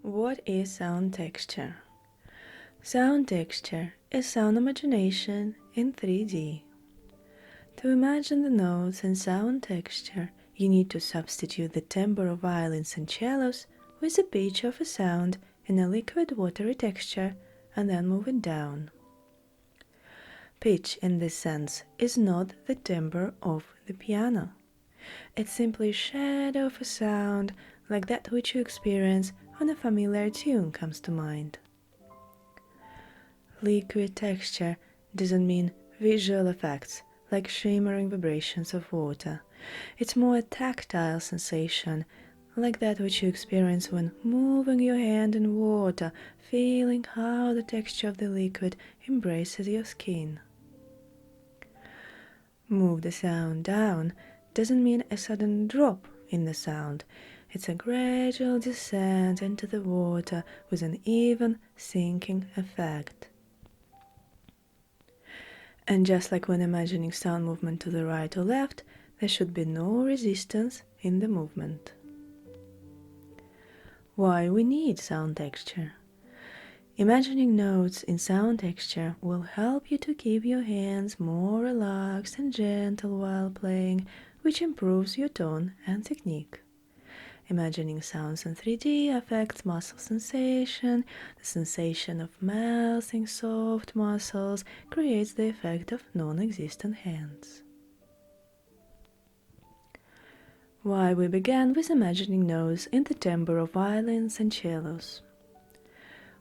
What is sound texture? Sound texture is sound imagination in 3D. To imagine the notes and sound texture, you need to substitute the timbre of violins and cellos with the pitch of a sound in a liquid watery texture and then move it down. Pitch in this sense is not the timbre of the piano. It's simply a shadow of a sound like that which you experience when a familiar tune comes to mind. Liquid texture doesn't mean visual effects like shimmering vibrations of water. It's more a tactile sensation, like that which you experience when moving your hand in water, feeling how the texture of the liquid embraces your skin. Move the sound down doesn't mean a sudden drop in the sound. It's a gradual descent into the water with an even sinking effect. And just like when imagining sound movement to the right or left, there should be no resistance in the movement. Why we need sound texture? Imagining notes in sound texture will help you to keep your hands more relaxed and gentle while playing, which improves your tone and technique. Imagining sounds in 3D affects muscle sensation. The sensation of melting soft muscles creates the effect of non-existent hands. Why we began with imagining notes in the timbre of violins and cellos.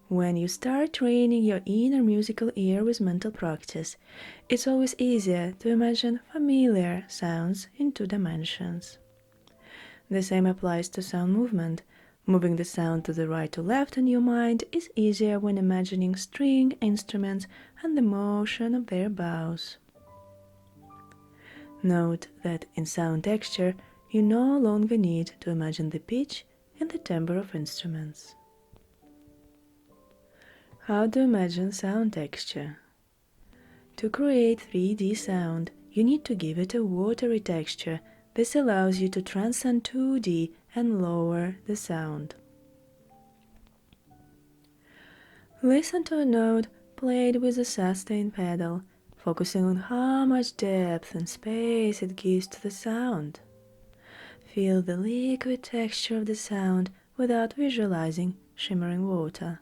When you start training your inner musical ear with mental practice, it's always easier to imagine familiar sounds in 2 dimensions. The same applies to sound movement. Moving the sound to the right or left in your mind is easier when imagining string instruments and the motion of their bows. Note that in sound texture, you no longer need to imagine the pitch and the timbre of instruments. How to imagine sound texture? To create 3D sound, you need to give it a watery texture. This allows you to transcend 2D and lower the sound. Listen to a note played with a sustain pedal, focusing on how much depth and space it gives to the sound. Feel the liquid texture of the sound without visualizing shimmering water.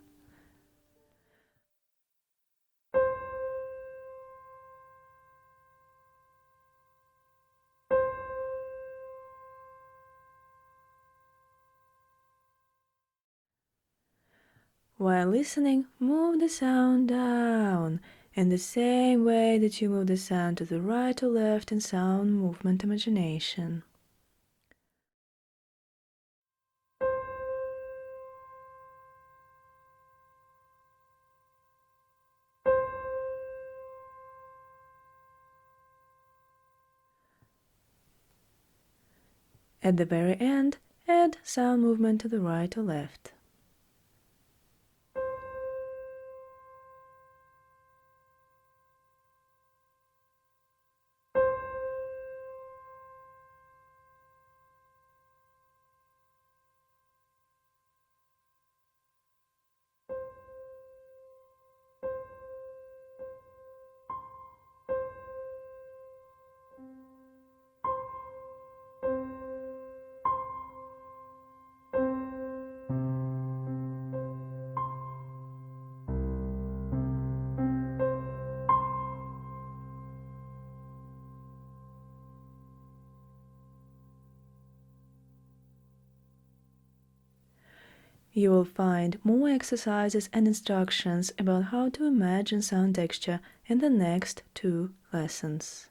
While listening, move the sound down in the same way that you move the sound to the right or left in sound movement imagination. At the very end, add sound movement to the right or left. You will find more exercises and instructions about how to imagine sound texture in the next 2 lessons.